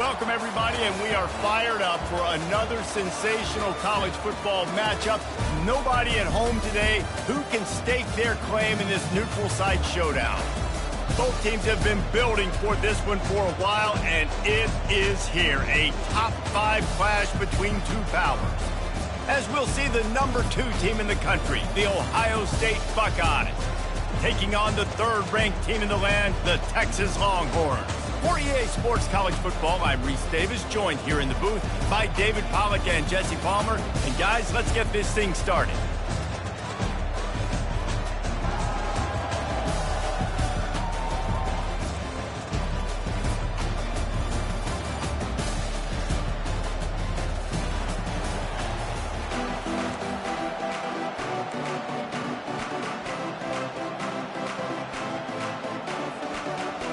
Welcome, everybody, and we are fired up for another sensational college football matchup. Nobody at home today who can stake their claim in this neutral site showdown. Both teams have been building for this one for a while, and it is here, a top 5 clash between two powers. As we'll see the number 2 team in the country, the Ohio State Buckeyes, taking on the 3rd-ranked team in the land, the Texas Longhorns. For EA Sports College Football, I'm Reese Davis, joined here in the booth by David Pollack and Jesse Palmer. And guys, let's get this thing started.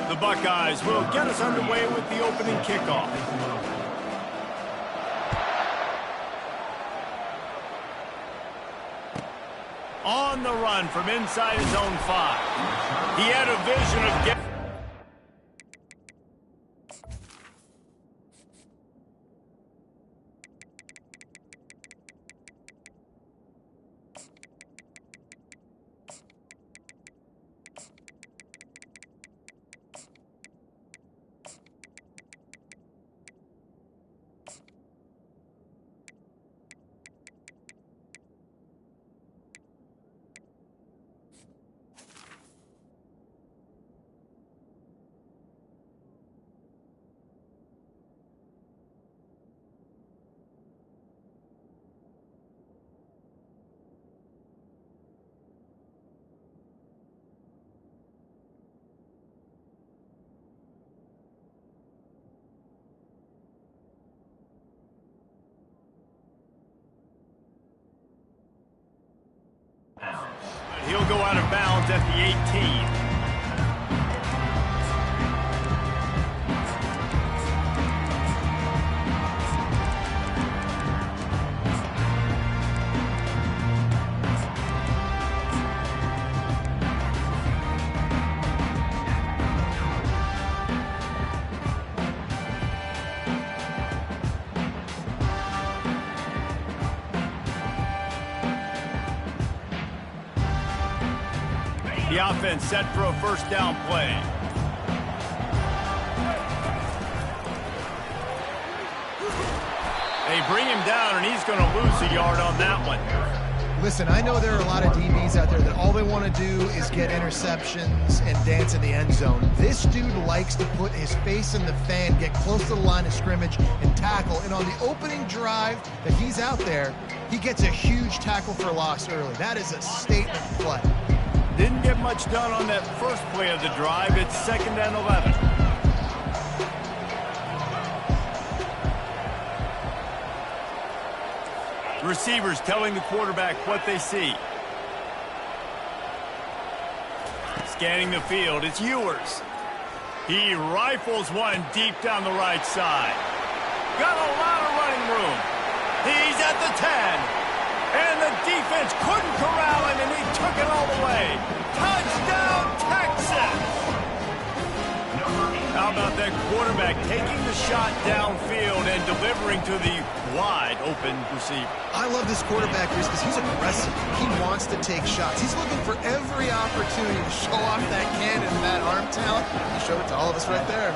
The Buckeyes will get us underway with the opening kickoff. On the run from inside his own 5. He had a vision of getting... He'll go out of bounds at the 18. The offense set for a first down play. They bring him down, and he's going to lose a yard on that one. Listen, I know there are a lot of DBs out there that all they want to do is get interceptions and dance in the end zone. This dude likes to put his face in the fan, get close to the line of scrimmage, and tackle. And on the opening drive that he's out there, he gets a huge tackle for loss early. That is a statement play. Didn't get much done on that first play of the drive. It's 2nd and 11. Receivers telling the quarterback what they see. Scanning the field, it's Ewers. He rifles one deep down the right side. Got a lot of running room. He's at the 10. And the defense couldn't corral him, and he took it all the way. Touchdown, Texas! How about that quarterback taking the shot downfield and delivering to the wide-open receiver? I love this quarterback, Chris, because he's aggressive. He wants to take shots. He's looking for every opportunity to show off that cannon and that arm talent. He showed it to all of us right there.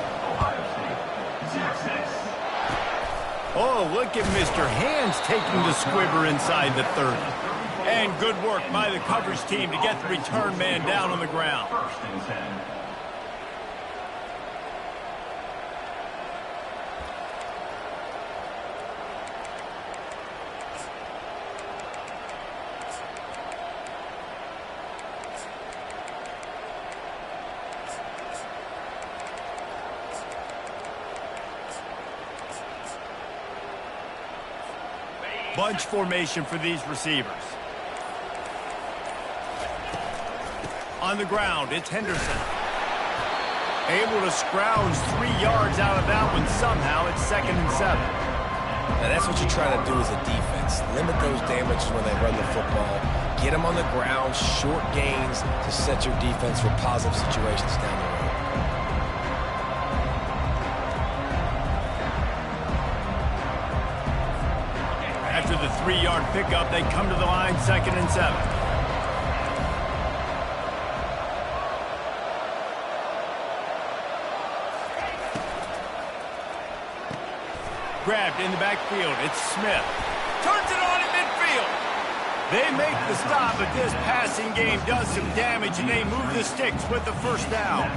Oh, look at Mr. Hands taking the squibber inside the 30. And good work by the coverage team to get the return man down on the ground. Bunch formation for these receivers. On the ground, it's Henderson. Able to scrounge 3 yards out of that one somehow. It's 2nd and 7. Now that's what you try to do as a defense. Limit those damages when they run the football. Get them on the ground, short gains to set your defense for positive situations down the road. After the 3-yard pickup, they come to the line 2nd and 7. Grabbed in the backfield. It's Smith. Turns it on in midfield. They make the stop, but this passing game does some damage, and they move the sticks with the first down.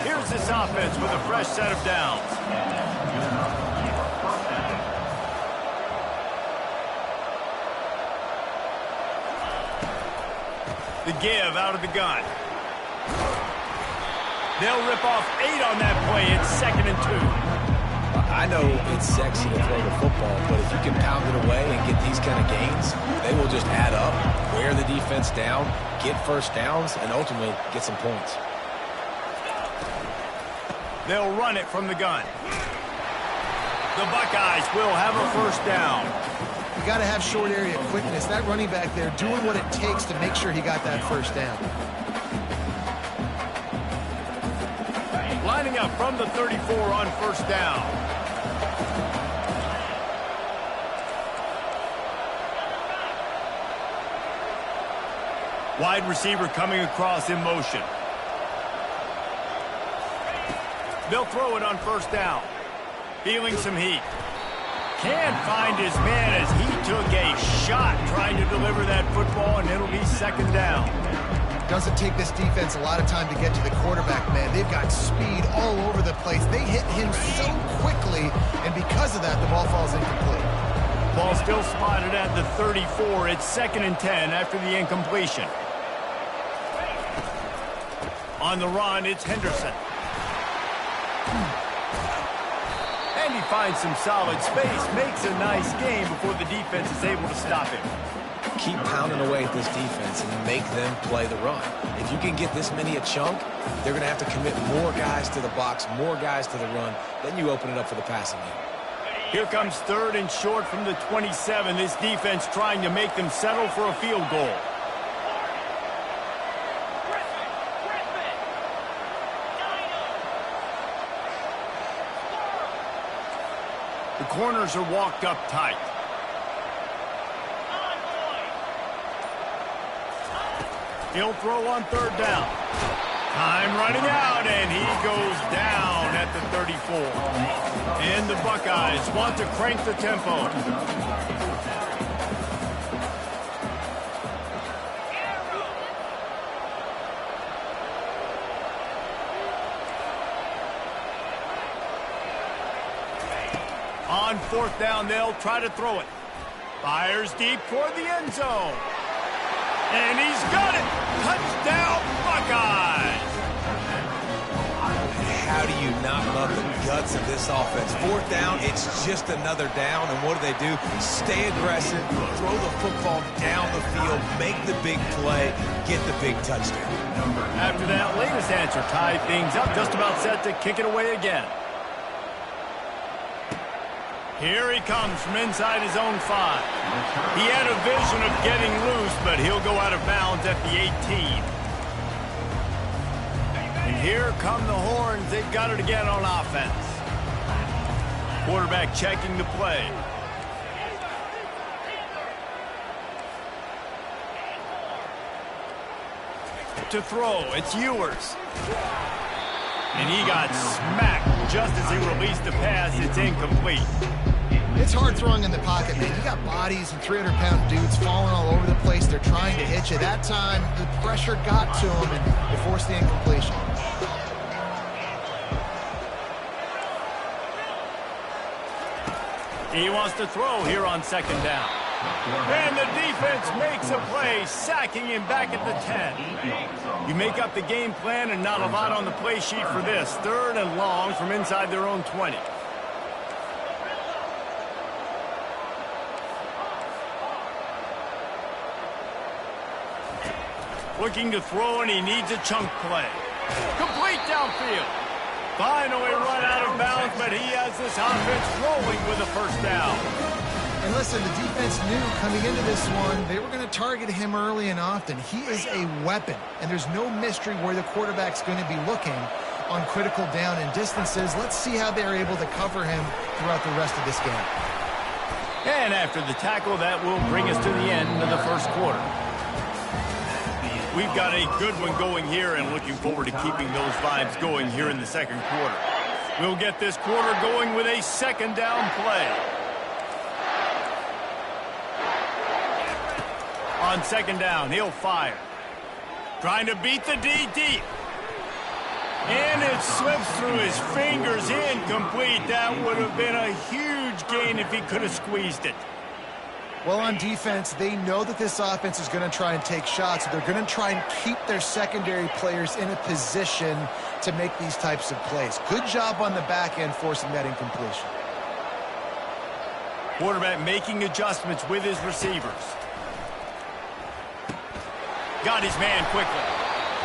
Here's this offense with a fresh set of downs. The give out of the gun. They'll rip off 8 on that play. It's 2nd and 2. I know it's sexy to throw the football, but if you can pound it away and get these kind of gains, they will just add up, wear the defense down, get first downs, and ultimately get some points. They'll run it from the gun. The Buckeyes will have a first down. You got to have short area quickness. That running back there doing what it takes to make sure he got that first down. Lining up from the 34 on first down. Wide receiver coming across in motion. They'll throw it on first down. Feeling some heat. Can't find his man as he took a shot trying to deliver that football, and it'll be 2nd down. Doesn't take this defense a lot of time to get to the quarterback, man. They've got speed all over the place. They hit him so quickly, and because of that, the ball falls incomplete. Ball still spotted at the 34. It's 2nd and 10 after the incompletion. On the run, it's Henderson. And he finds some solid space, makes a nice game before the defense is able to stop him. Keep pounding away at this defense and make them play the run. If you can get this many a chunk, they're going to have to commit more guys to the box, more guys to the run. Then you open it up for the passing game. Here comes 3rd and short from the 27. This defense trying to make them settle for a field goal. The corners are walked up tight. He'll throw on 3rd down. Time running out, and he goes down at the 34. And the Buckeyes want to crank the tempo. On 4th down, they'll try to throw it. Fires deep toward the end zone. And he's got it. Touchdown, Buckeyes. How do you not love the guts of this offense? 4th down, it's just another down. And what do? Stay aggressive, throw the football down the field, make the big play, get the big touchdown. After that latest answer, tied things up, just about set to kick it away again. Here he comes from inside his own 5. He had a vision of getting loose, but he'll go out of bounds at the 18. And here come the horns. They've got it again on offense. Quarterback checking the play. To throw, it's Ewers. And he got smacked just as he released the pass. It's incomplete. It's hard throwing in the pocket, man. You got bodies and 300-pound dudes falling all over the place. They're trying to hit you. That time, the pressure got to him, and they forced the incompletion. He wants to throw here on 2nd down. And the defense makes a play, sacking him back at the 10. You make up the game plan and not a lot on the play sheet for this. 3rd and long from inside their own 20. Looking to throw, and he needs a chunk play. Complete downfield. Finally run out of bounds, but he has this offense rolling with a first down. And listen, the defense knew coming into this one, they were going to target him early and often. He is a weapon, and there's no mystery where the quarterback's going to be looking on critical down and distances. Let's see how they're able to cover him throughout the rest of this game. And after the tackle, that will bring us to the end of the first quarter. We've got a good one going here and looking forward to keeping those vibes going here in the second quarter. We'll get this quarter going with a second down play. On second down, he'll fire. Trying to beat the D deep. And it slips through his fingers, incomplete. That would have been a huge gain if he could have squeezed it. Well, on defense, they know that this offense is going to try and take shots. So they're going to try and keep their secondary players in a position to make these types of plays. Good job on the back end forcing that incompletion. Quarterback making adjustments with his receivers. Got his man quickly.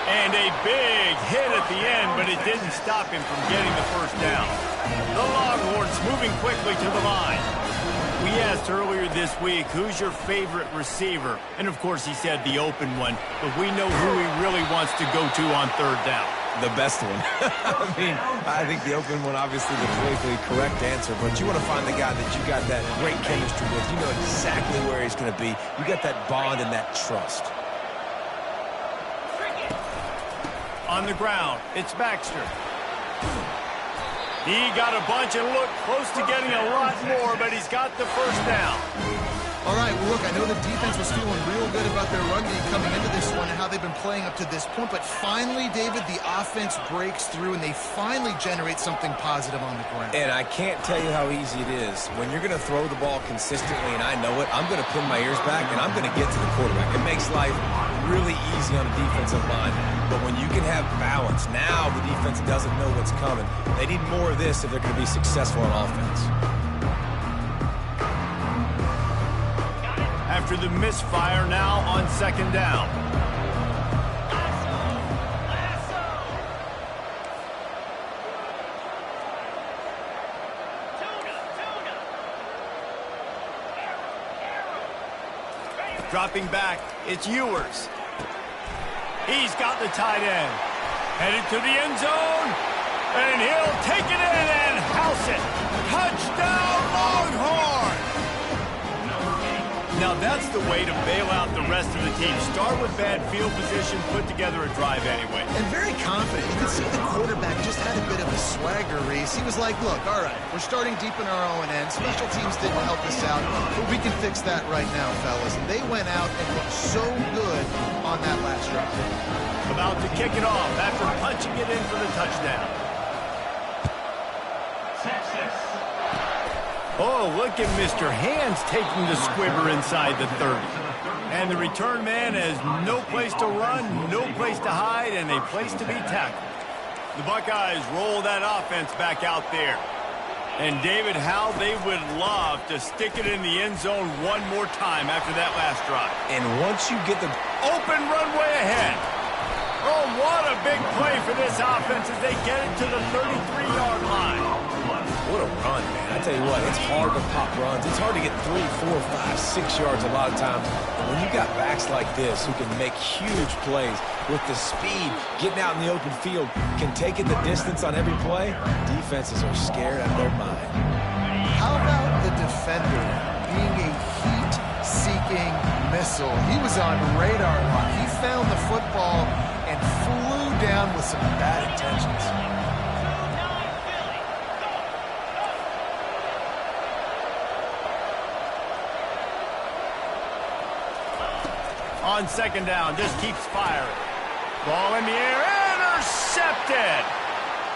And a big hit at the end, but it didn't stop him from getting the first down. The Longhorns moving quickly to the line. We asked earlier this week, who's your favorite receiver? And, of course, he said the open one. But we know who he really wants to go to on third down. The best one. I think the open one, obviously, the politically correct answer. But you want to find the guy that you got that great chemistry with. You know exactly where he's going to be. You got that bond and that trust. On the ground, it's Baxter. He got a bunch and looked close to getting a lot more, but he's got the first down. All right, well, look, I know the defense was feeling real good about their run game coming into this one and how they've been playing up to this point, but finally, David, the offense breaks through and they finally generate something positive on the ground. And I can't tell you how easy it is. When you're going to throw the ball consistently, and I know it, I'm going to pin my ears back and I'm going to get to the quarterback. It makes life really easy on a defensive line. But when you can have balance, now the defense doesn't know what's coming. They need more of this if they're going to be successful on offense. After the misfire, now on second down. Dropping back, it's Ewers. He's got the tight end. Headed to the end zone. And he'll take it in and house it. Touchdown, Longhorn! Now that's the way to bail out the rest of the team. Start with bad field position, put together a drive anyway. And very confident. You can see the quarterback just had a bit of a swagger, Reese. He was like, look, all right, we're starting deep in our own end. Special teams didn't help us out, but we can fix that right now, fellas. And they went out and looked so good on that last drive. About to kick it off after punching it in for the touchdown. Oh, look at Mr. Hands taking the squibber inside the 30. And the return man has no place to run, no place to hide, and a place to be tackled. The Buckeyes roll that offense back out there. And, David, how they would love to stick it in the end zone one more time after that last drive. And once you get the open runway ahead. Oh, what a big play for this offense as they get it to the 33-yard line. What a run, man. I tell you what, it's hard to pop runs. It's hard to get 3, 4, 5, 6 yards a lot of times. When you got backs like this who can make huge plays with the speed, getting out in the open field, can take it the distance on every play, defenses are scared out of their mind. How about the defender being a heat-seeking missile? He was on radar lock. He found the football and flew down with some bad intentions. On second down, just keeps firing. Ball in the air, intercepted.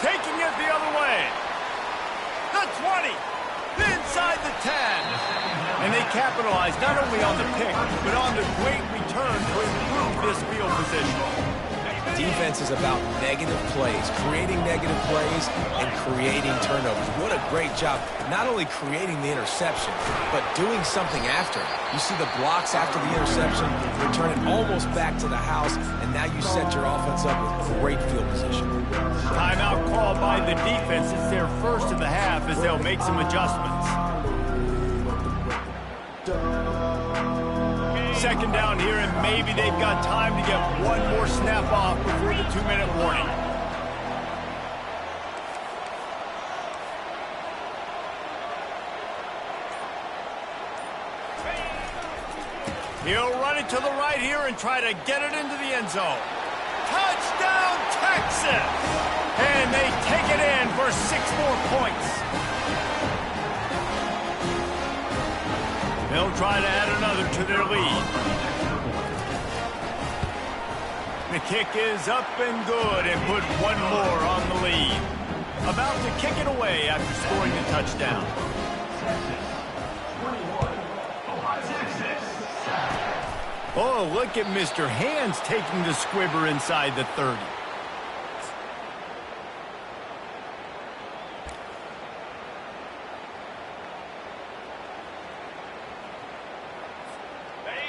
Taking it the other way. The 20, inside the 10. And they capitalize not only on the pick, but on the great return to improve this field position. Defense is about negative plays, creating negative plays, and creating turnovers. What a great job, not only creating the interception, but doing something after. You see the blocks after the interception, return it almost back to the house, and now you set your offense up with great field position. Timeout called by the defense. It's their first of the half as they'll make some adjustments. Second down here, and maybe they've got time to get one more snap off before the 2-minute warning. He'll run it to the right here and try to get it into the end zone. Touchdown, Texas! And they take it in for 6 more points. They'll try to add another to their lead. The kick is up and good and put 1 more on the lead. About to kick it away after scoring the touchdown. Oh, look at Mr. Hands taking the squibber inside the 30.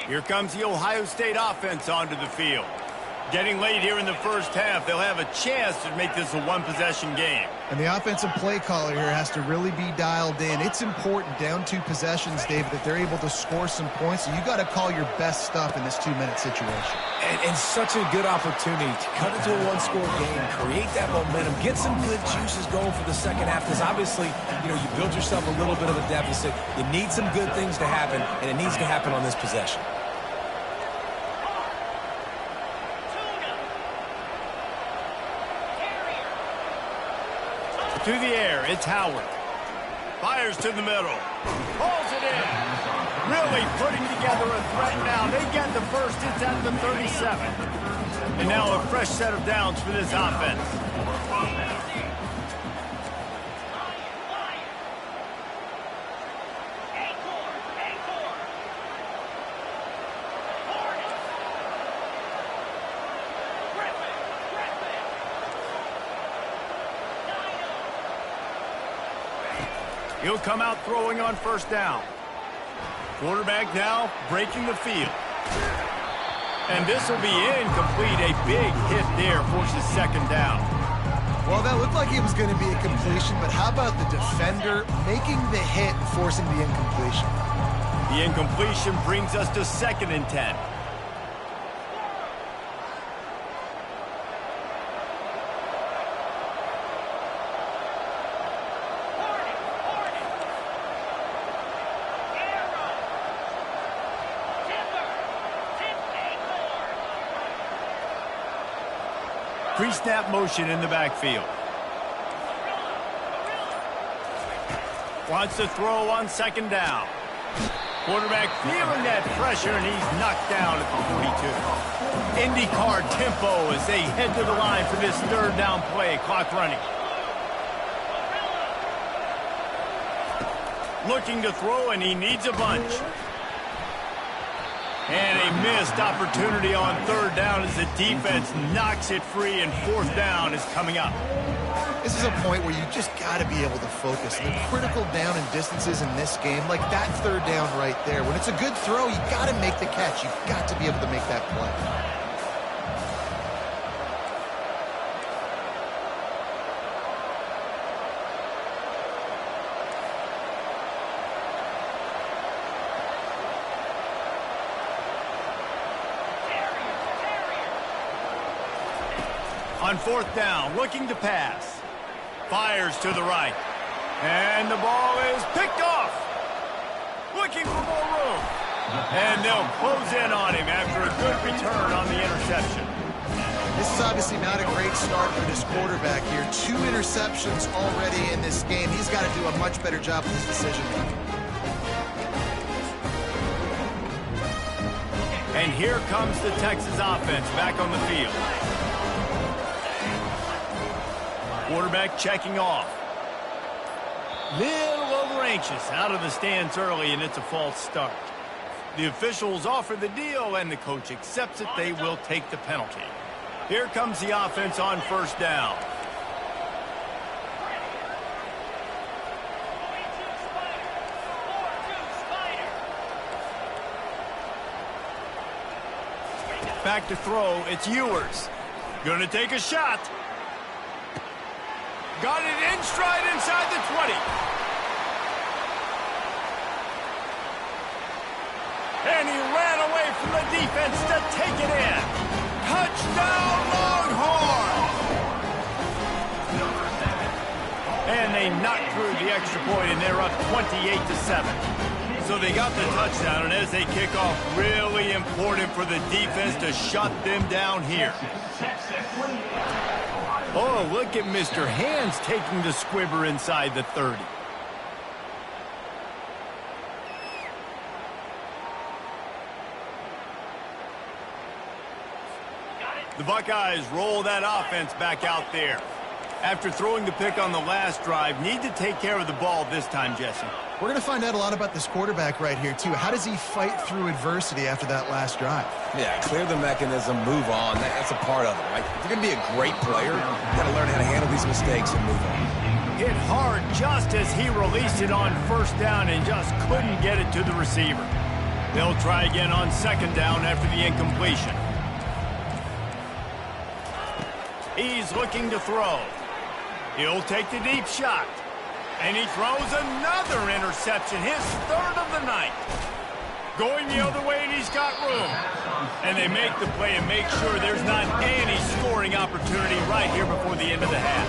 Here comes the Ohio State offense onto the field. Getting late here in the first half, they'll have a chance to make this a one-possession game. And the offensive play caller here has to really be dialed in. It's important, down 2 possessions, David, that they're able to score some points. So you got to call your best stuff in this 2-minute situation. And such a good opportunity to cut into a 1-score game, create that momentum, get some good juices going for the second half. Because obviously, you build yourself a little bit of a deficit. You need some good things to happen, and it needs to happen on this possession. To the air, it's Howard. Fires to the middle. Pulls it in. Really putting together a threat now. They get the first. It's at the 37. And now a fresh set of downs for this offense. He'll come out throwing on first down. Quarterback now breaking the field. And this will be incomplete. A big hit there forces second down. Well, that looked like it was going to be a completion, but how about the defender making the hit and forcing the incompletion? The incompletion brings us to 2nd and 10. Pre-snap motion in the backfield. Wants to throw on 2nd down. Quarterback feeling that pressure, and he's knocked down at the 42. IndyCar tempo as they head to the line for this 3rd down play. Clock running. Looking to throw, and he needs a bunch. And a missed opportunity on 3rd down as the defense knocks it free, and 4th down is coming up. This is a point where you just got to be able to focus. The critical down and distances in this game, like that 3rd down right there. When it's a good throw, you got to make the catch. You've got to be able to make that play. On 4th down, looking to pass. Fires to the right. And the ball is picked off. Looking for more room. And they'll close in on him after a good return on the interception. This is obviously not a great start for this quarterback here. 2 interceptions already in this game. He's got to do a much better job with his decision making. And here comes the Texas offense back on the field. Quarterback checking off. Little over anxious out of the stands early, and it's a false start. The officials offer the deal, and the coach accepts it. They will take the penalty. Here comes the offense on 1st down. Back to throw, it's Ewers. Gonna take a shot. Got it in stride inside the 20. And he ran away from the defense to take it in. Touchdown, Longhorns! And they knocked through the extra point, and they're up 28-7. So they got the touchdown, and as they kick off, really important for the defense to shut them down here. Oh, look at Mr. Hands taking the squibber inside the 30. The Buckeyes roll that offense back out there. After throwing the pick on the last drive, need to take care of the ball this time, Jesse. We're going to find out a lot about this quarterback right here, too. How does he fight through adversity after that last drive? Yeah, clear the mechanism, move on. That's a part of it, right? If you're going to be a great player, you got to learn how to handle these mistakes and move on. Hit hard just as he released it on first down and just couldn't get it to the receiver. They'll try again on second down after the incompletion. He's looking to throw. He'll take the deep shot. And he throws another interception, his third of the night. Going the other way, and he's got room. And they make the play and make sure there's not any scoring opportunity right here before the end of the half.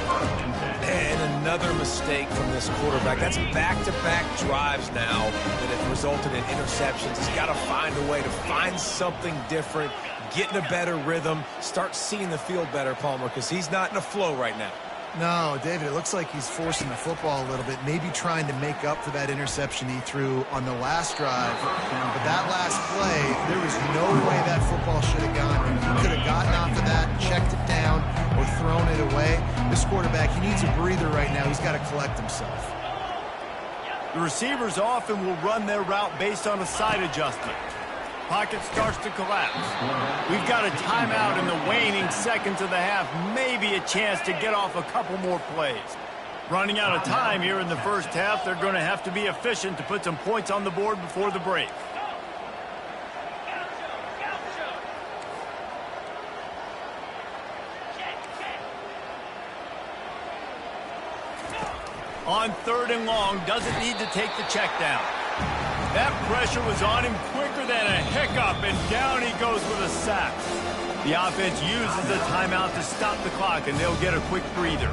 And another mistake from this quarterback. That's back-to-back drives now that have resulted in interceptions. He's got to find a way to find something different, get in a better rhythm, start seeing the field better, Palmer, because he's not in a flow right now. No, David, it looks like he's forcing the football a little bit, maybe trying to make up for that interception he threw on the last drive. But that last play, there was no way that football should have gone. He could have gotten off of that, checked it down, or thrown it away. This quarterback, he needs a breather right now. He's got to collect himself. The receivers often will run their route based on a side adjustment. Pocket starts to collapse. We've got a timeout in the waning seconds of the half. Maybe a chance to get off a couple more plays. Running out of time here in the first half. They're going to have to be efficient to put some points on the board before the break. On third and long, doesn't need to take the check down. That pressure was on him quicker than a hiccup, and down he goes with a sack. The offense uses a timeout to stop the clock, and they'll get a quick breather.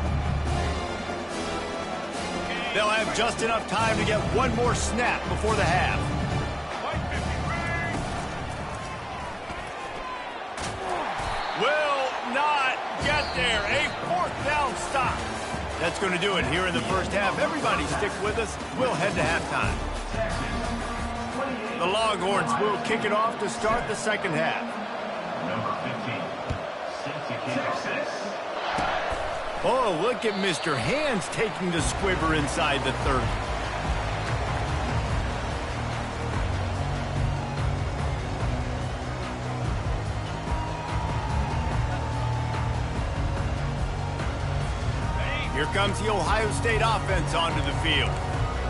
They'll have just enough time to get one more snap before the half. Will not get there. A fourth down stop. That's going to do it here in the first half. Everybody stick with us. We'll head to halftime. The Longhorns will kick it off to start the second half. Oh, look at Mr. Hands taking the squibber inside the 30. Here comes the Ohio State offense onto the field.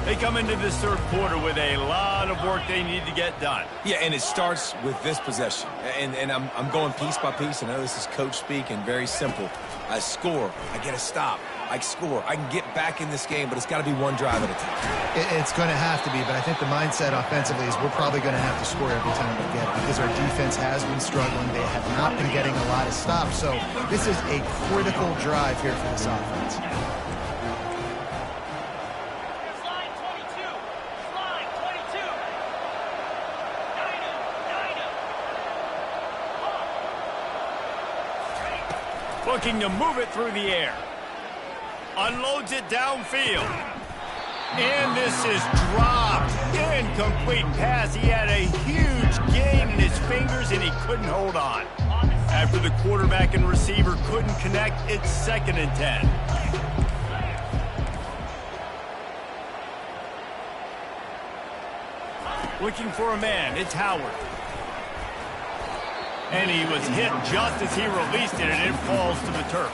They come into this third quarter with a lot of work they need to get done. Yeah, and it starts with this possession. And I'm going piece by piece. I know this is coach speak and very simple. I score. I get a stop. I score. I can get back in this game, but it's got to be one drive at a time. It's going to have to be, but I think the mindset offensively is we're probably going to have to score every time we get it because our defense has been struggling. They have not been getting a lot of stops. So this is a critical drive here for this offense. Looking to move it through the air. Unloads it downfield. And this is dropped. Incomplete pass. He had a huge gain in his fingers, and he couldn't hold on. After the quarterback and receiver couldn't connect, it's 2nd and 10. Looking for a man. It's Howard. And he was hit just as he released it, and it falls to the turf.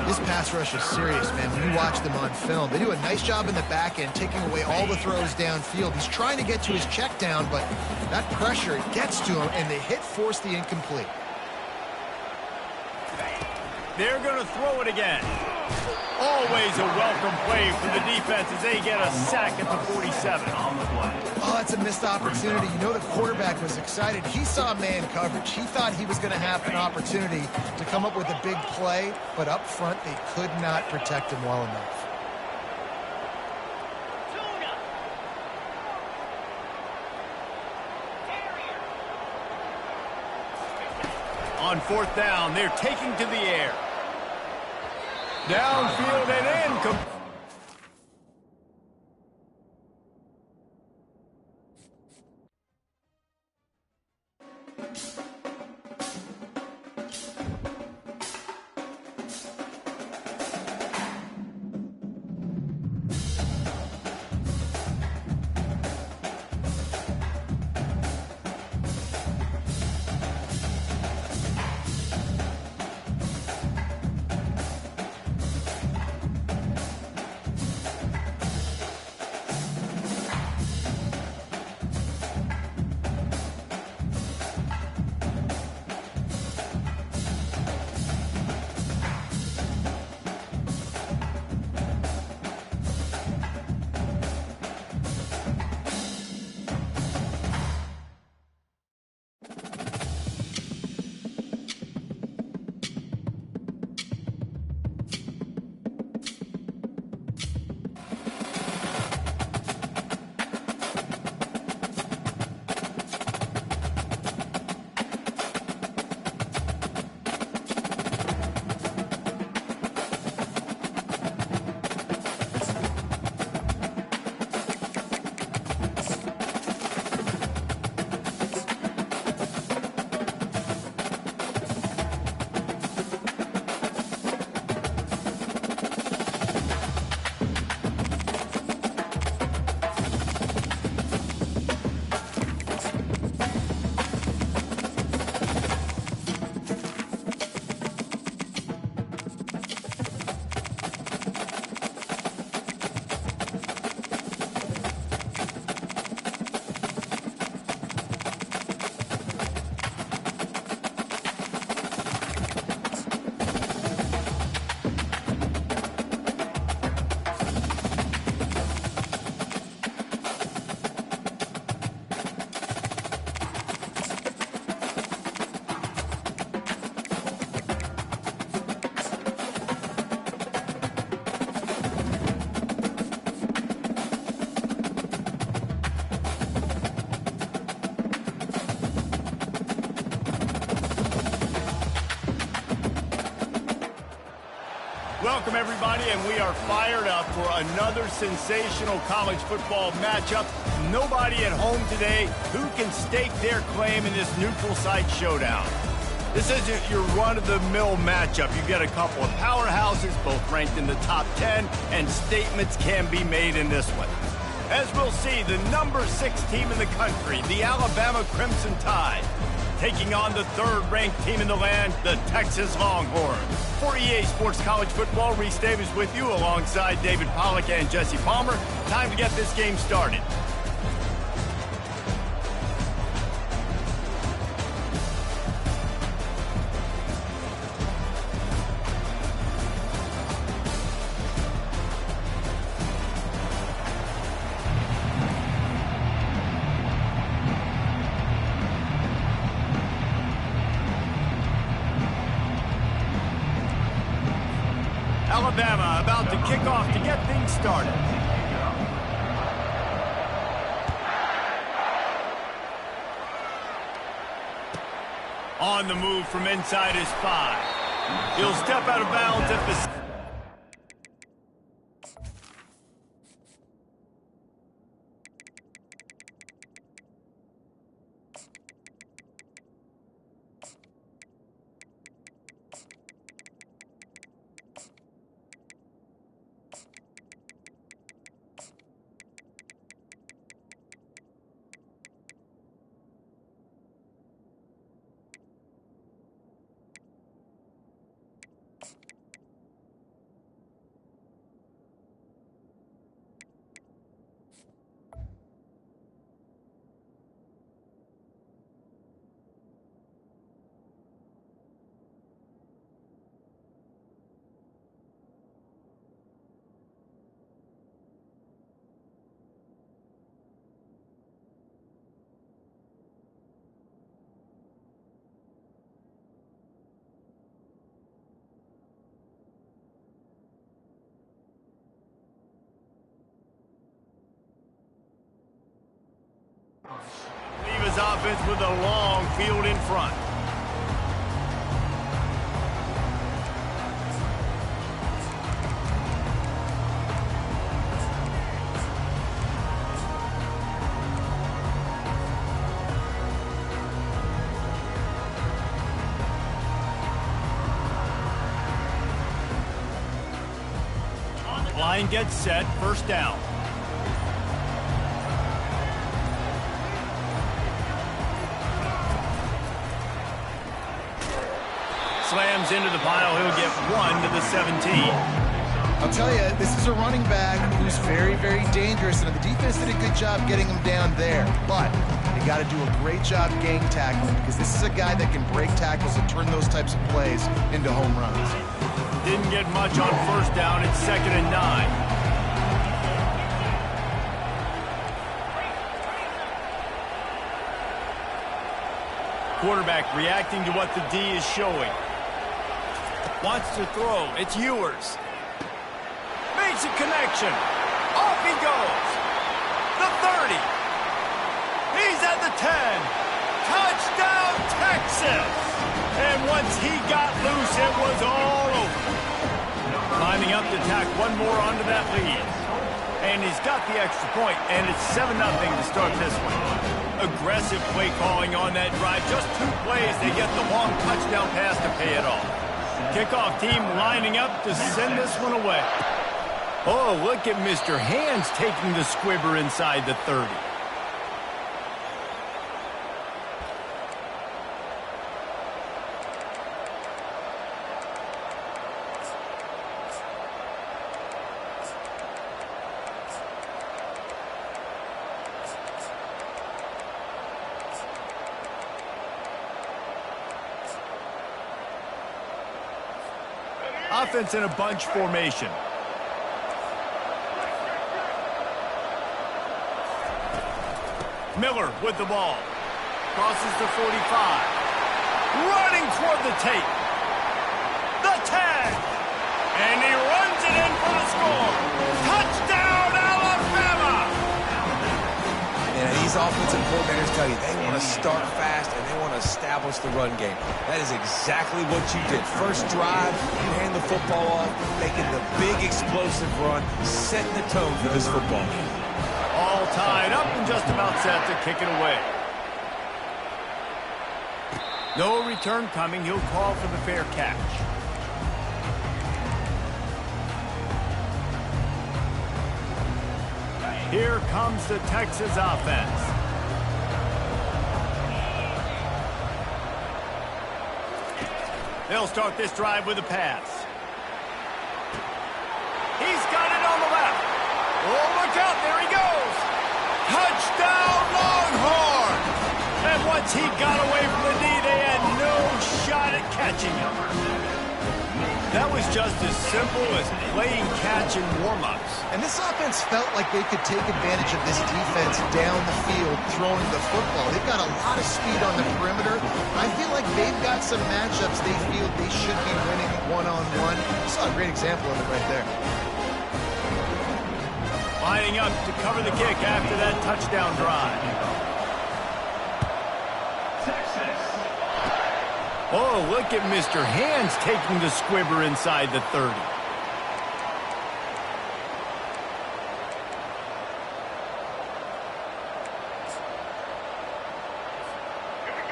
This pass rush is serious, man. When you watch them on film, they do a nice job in the back end, taking away all the throws downfield. He's trying to get to his check down, but that pressure gets to him, and the hit forced the incomplete. They're going to throw it again. Always a welcome play for the defense as they get a sack at the 47. Oh, that's a missed opportunity. You know the quarterback was excited. He saw man coverage. He thought he was going to have an opportunity to come up with a big play, but up front they could not protect him well enough. on 4th down. They're taking to the air. Downfield and in. Welcome, everybody, and we are fired up for another sensational college football matchup. Nobody at home today who can stake their claim in this neutral site showdown. This isn't your run-of-the-mill matchup. You've got a couple of powerhouses, both ranked in the top 10, and statements can be made in this one. As we'll see, the number 6 team in the country, the Alabama Crimson Tide, taking on the 3rd-ranked team in the land, the Texas Longhorns. For EA Sports College Football, Reese Davis with you alongside David Pollack and Jesse Palmer. Time to get this game started. Alabama about to kick off to get things started. On the move from inside his 5. He'll step out of bounds at the... Leave his offense with a long field in front. Line gets set, first down. Slams into the pile. He'll get 1 to the 17. I'll tell you, this is a running back who's very, very dangerous, and the defense did a good job getting him down there. But they got to do a great job gang tackling, because this is a guy that can break tackles and turn those types of plays into home runs. Didn't get much on first down. It's 2nd and 9. Quarterback reacting to what the D is showing. Wants to throw. It's Ewers. Makes a connection. Off he goes. The 30. He's at the 10. Touchdown, Texas. And once he got loose, it was all over. Climbing up to tack one more onto that lead. And he's got the extra point, and it's 7-0 to start this one. Aggressive play calling on that drive. Just 2 plays, they get the long touchdown pass to pay it off. Kickoff team lining up to send this one away. Oh, look at Mr. Hands taking the squibber inside the 30. Offense in a bunch formation. Miller with the ball. Crosses the 45. Running toward the tape. The tag. And he runs it in for the score. Touchdown, Alabama! And these offensive coordinators tell you they want to start fast and they want to establish the run game. That is exactly what you did. First drive, you hand the football off, making the big explosive run, setting the tone for this football game. All tied up and just about set to kick it away. No return coming. He'll call for the fair catch. Here comes the Texas offense. They'll start this drive with a pass. He's got it on the left. Oh, look out. There he goes. Touchdown, Longhorn. And once he got away from the knee, they had no shot at catching him. That was just as simple as playing catch in warm-ups. And this offense felt like they could take advantage of this defense down the field throwing the football. They've got a lot of speed on the perimeter. I feel like they've got some matchups they feel they should be winning one-on-one. Saw a great example of it right there. Lining up to cover the kick after that touchdown drive. Oh, look at Mr. Hands taking the squibber inside the 30.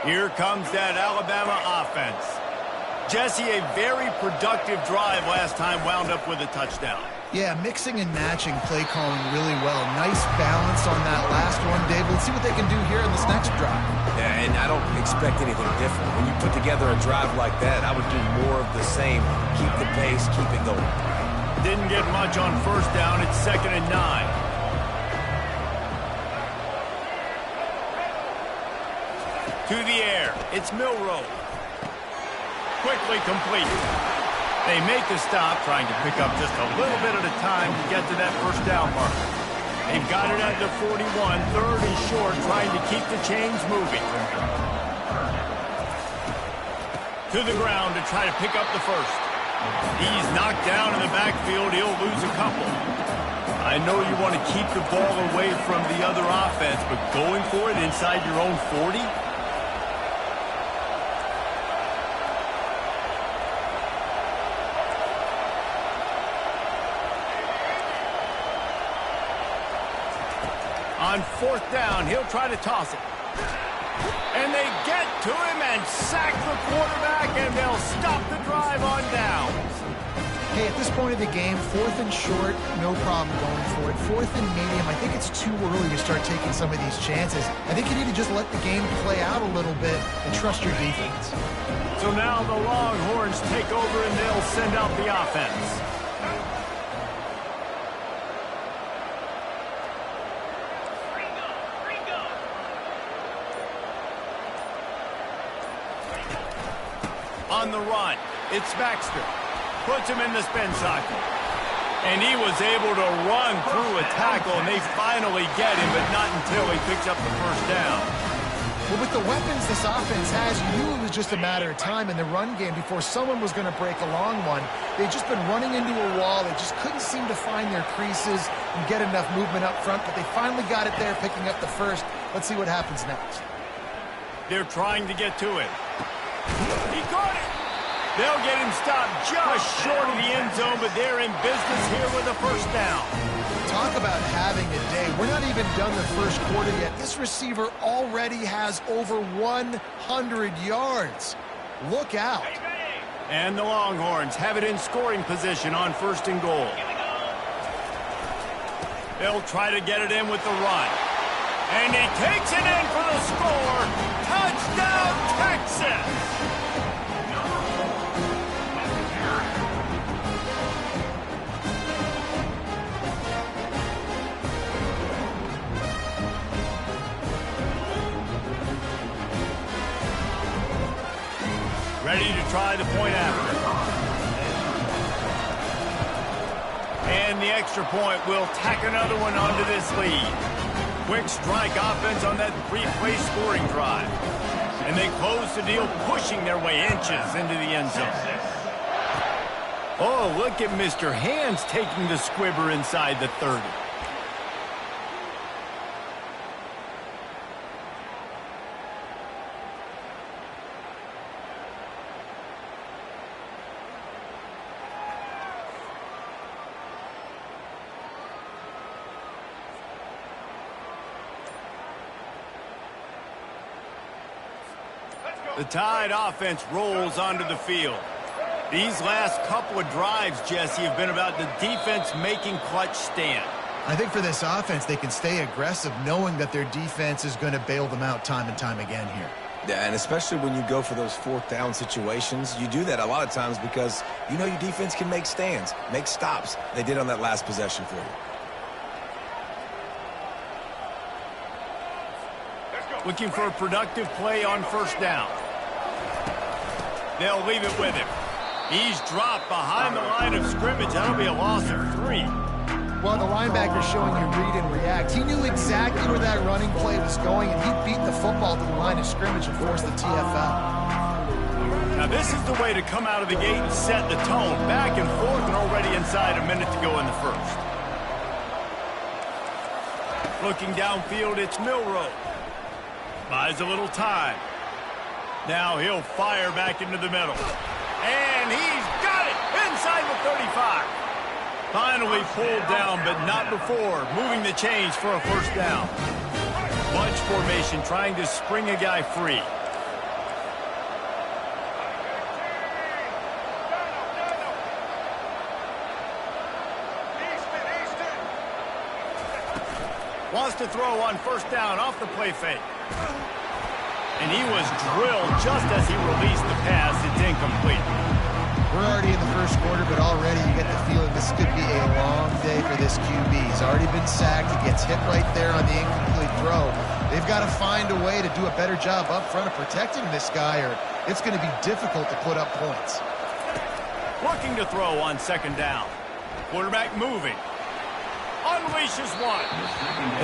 Here comes that Alabama offense. Jesse, a very productive drive last time, wound up with a touchdown. Yeah, mixing and matching play calling really well. Nice balance on that last one, Dave. Let's see what they can do here in this next drive. Yeah, and I don't expect anything different. When you put together a drive like that, I would do more of the same. Keep the pace, keep it going. Didn't get much on first down. It's 2nd and 9. To the air. It's Milroe. Quickly complete. They make the stop, trying to pick up just a little bit at a time to get to that first down marker. They've got it at the 41, 3rd and short, trying to keep the chains moving. To the ground to try to pick up the first. He's knocked down in the backfield. He'll lose a couple. I know you want to keep the ball away from the other offense, but going for it inside your own 40? On 4th down, he'll try to toss it. And they get to him and sack the quarterback, and they'll stop the drive on downs. Hey, at this point of the game, 4th and short, no problem going for it. 4th and medium, I think it's too early to start taking some of these chances. I think you need to just let the game play out a little bit and trust your defense. So now the Longhorns take over and they'll send out the offense. On the run, it's Baxter. Puts him in the spin cycle. And he was able to run through a tackle, and they finally get him, but not until he picks up the first down. Well, with the weapons this offense has, you knew it was just a matter of time in the run game before someone was going to break a long one. They've just been running into a wall. They just couldn't seem to find their creases and get enough movement up front, but they finally got it there, picking up the first. Let's see what happens next. They're trying to get to it. He caught it. They'll get him stopped just short of the end zone, but they're in business here with a first down. Talk about having a day. We're not even done the first quarter yet. This receiver already has over 100 yards. Look out. And the Longhorns have it in scoring position on 1st and goal. They'll try to get it in with the run. And he takes it in for the score. Touchdown, Texas! Ready to try the point after. And the extra point will tack another one onto this lead. Quick strike offense on that 3-play scoring drive. And they close the deal, pushing their way inches into the end zone. Oh, look at Mr. Hands taking the squibber inside the 30. The Tide offense rolls onto the field. These last couple of drives, Jesse, have been about the defense making clutch stand. I think for this offense, they can stay aggressive knowing that their defense is going to bail them out time and time again here. Yeah, and especially when you go for those 4th down situations, you do that a lot of times because you know your defense can make stands, make stops. They did on that last possession for you. Looking for a productive play on 1st down. They'll leave it with him. He's dropped behind the line of scrimmage. That'll be a loss of 3. Well, the linebacker's showing you read and react. He knew exactly where that running play was going, and he beat the football to the line of scrimmage and forced the TFL. Now, this is the way to come out of the gate and set the tone. Back and forth and already inside a minute to go in the first. Looking downfield, it's Milroe. Buys a little time. Now he'll fire back into the middle. And he's got it inside the 35. Finally pulled down, but not before moving the chains for a first down. Bunch formation trying to spring a guy free. Wants to throw on 1st down off the play fake. And he was drilled just as he released the pass. It's incomplete. We're already in the first quarter, but already you get the feeling this could be a long day for this QB. He's already been sacked. He gets hit right there on the incomplete throw. They've got to find a way to do a better job up front of protecting this guy, or it's going to be difficult to put up points. Looking to throw on 2nd down. Quarterback moving. Unleashes one.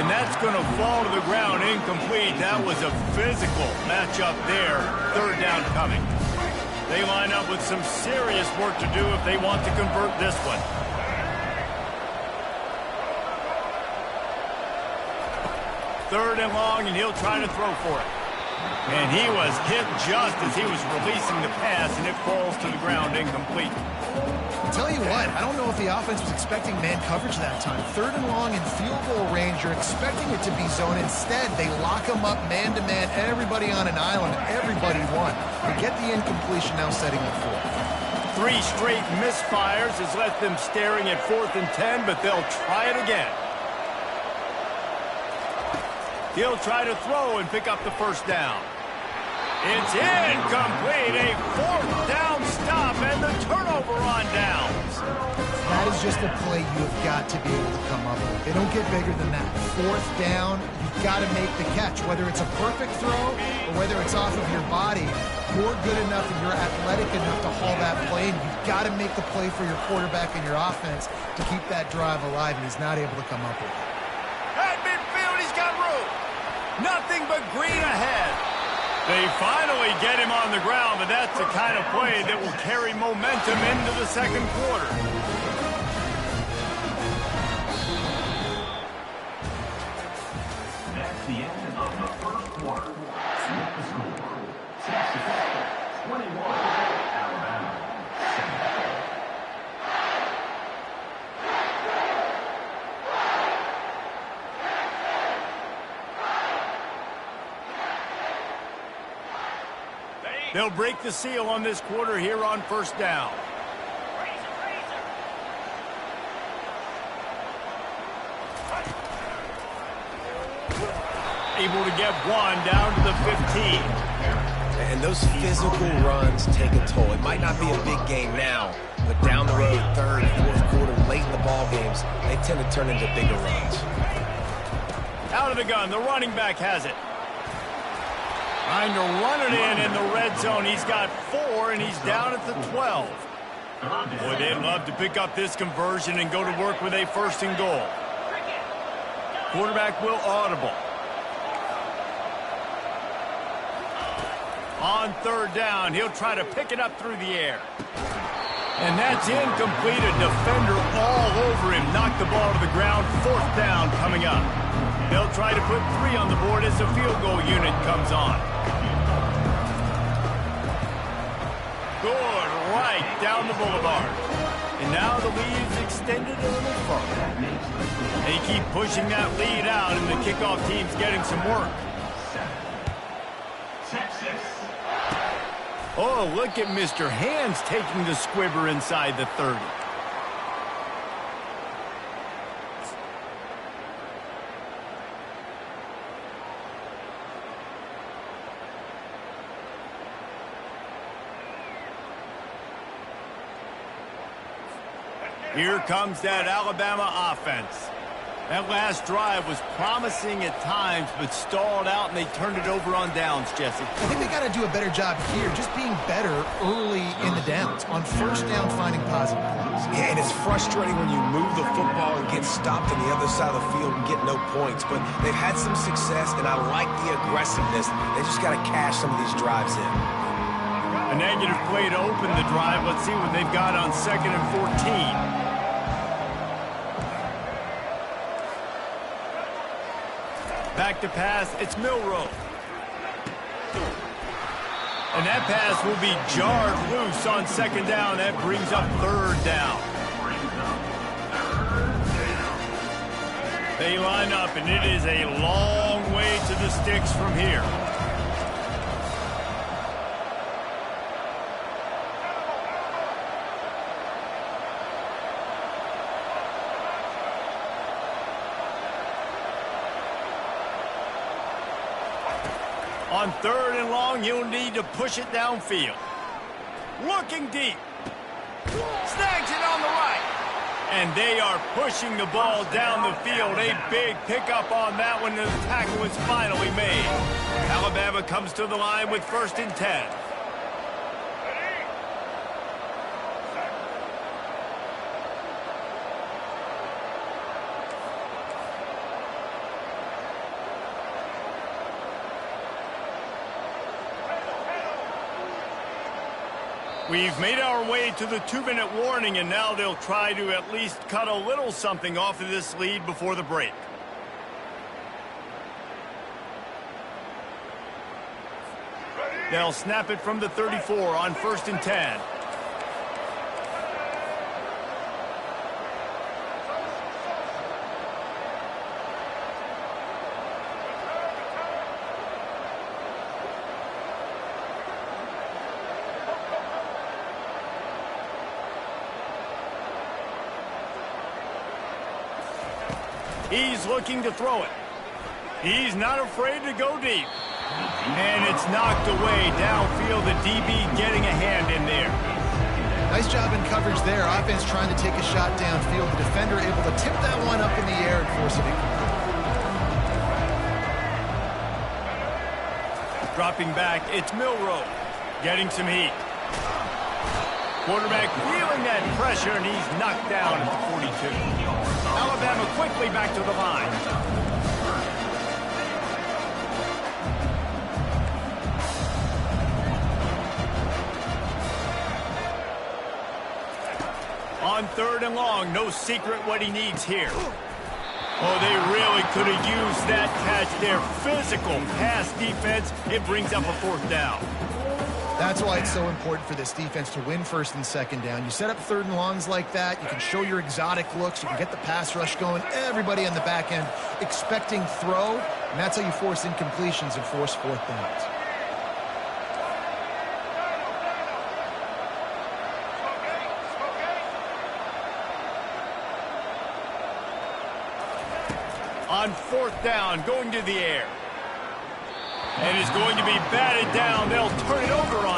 And that's going to fall to the ground incomplete. That was a physical matchup there. 3rd down coming. They line up with some serious work to do if they want to convert this one. Third and long, and he'll try to throw for it. And he was hit just as he was releasing the pass, and it falls to the ground incomplete. I'll tell you what, I don't know if the offense was expecting man coverage that time. 3rd and long in field goal range, you're expecting it to be zone. Instead, they lock them up man-to-man, everybody on an island, and everybody won. They get the incompletion now setting up for it. 3 straight misfires has left them staring at 4th and 10, but they'll try it again. He'll try to throw and pick up the first down. It's incomplete, a 4th down stop, and the turnover on downs. That is just a play you have got to be able to come up with. They don't get bigger than that. 4th down, you've got to make the catch. Whether it's a perfect throw or whether it's off of your body, you're good enough and you're athletic enough to haul that play, and you've got to make the play for your quarterback and your offense to keep that drive alive, and he's not able to come up with it. At midfield, he's got room. Nothing but green ahead. They finally get him on the ground, but that's the kind of play that will carry momentum into the second quarter. That's the end of the first quarter. At the score, Texas 21, Alabama 7. They'll break the seal on this quarter here on first down. Able to get one down to the 15. And those physical runs take a toll. It might not be a big game now, but down the road, 3rd, 4th quarter, late in the ball games, they tend to turn into bigger runs. Out of the gun, the running back has it. Trying to run it in the red zone. He's got 4, and he's down at the 12. Boy, they'd love to pick up this conversion and go to work with a 1st and goal. Quarterback will audible. On 3rd down, he'll try to pick it up through the air. And that's incomplete. A defender all over him. Knocked the ball to the ground. 4th down coming up. They'll try to put 3 on the board as the field goal unit comes on. Good, right down the boulevard. And now the lead is extended a little further. They keep pushing that lead out, and the kickoff team's getting some work. Texas. Oh, look at Mr. Hands taking the squibber inside the 30. Here comes that Alabama offense. That last drive was promising at times, but stalled out, and they turned it over on downs, Jesse. I think they got to do a better job here, just being better early in the downs. On 1st down, finding positive plays. Yeah, and it's frustrating when you move the football and get stopped on the other side of the field and get no points. But they've had some success, and I like the aggressiveness. They just got to cash some of these drives in. A negative play to open the drive. Let's see what they've got on 2nd and 14. Back to pass, it's Milroe. And that pass will be jarred loose on 2nd down. That brings up 3rd down. They line up, and it is a long way to the sticks from here. On 3rd and long, he'll need to push it downfield. Looking deep. Snags it on the right. And they are pushing the ball down the field. A big pickup on that one. The tackle is finally made. Alabama comes to the line with 1st and 10. We've made our way to the 2-minute warning, and now they'll try to at least cut a little something off of this lead before the break. They'll snap it from the 34 on 1st and 10. He's looking to throw it. He's not afraid to go deep. And it's knocked away downfield. The DB getting a hand in there. Nice job in coverage there. Offense trying to take a shot downfield. The defender able to tip that one up in the air and force it incomplete. Dropping back, it's Milroe. Getting some heat. Quarterback feeling that pressure, and he's knocked down at the 42. Alabama quickly back to the line. On 3rd and long, no secret what he needs here. Oh, they really could have used that catch there. Physical pass defense. It brings up a 4th down. That's why it's so important for this defense to win 1st and 2nd down. You set up 3rd and longs like that. You can show your exotic looks. You can get the pass rush going. Everybody on the back end expecting throw. And that's how you force incompletions and force 4th downs. On 4th down, going to the air. And it's going to be batted down. They'll turn it over on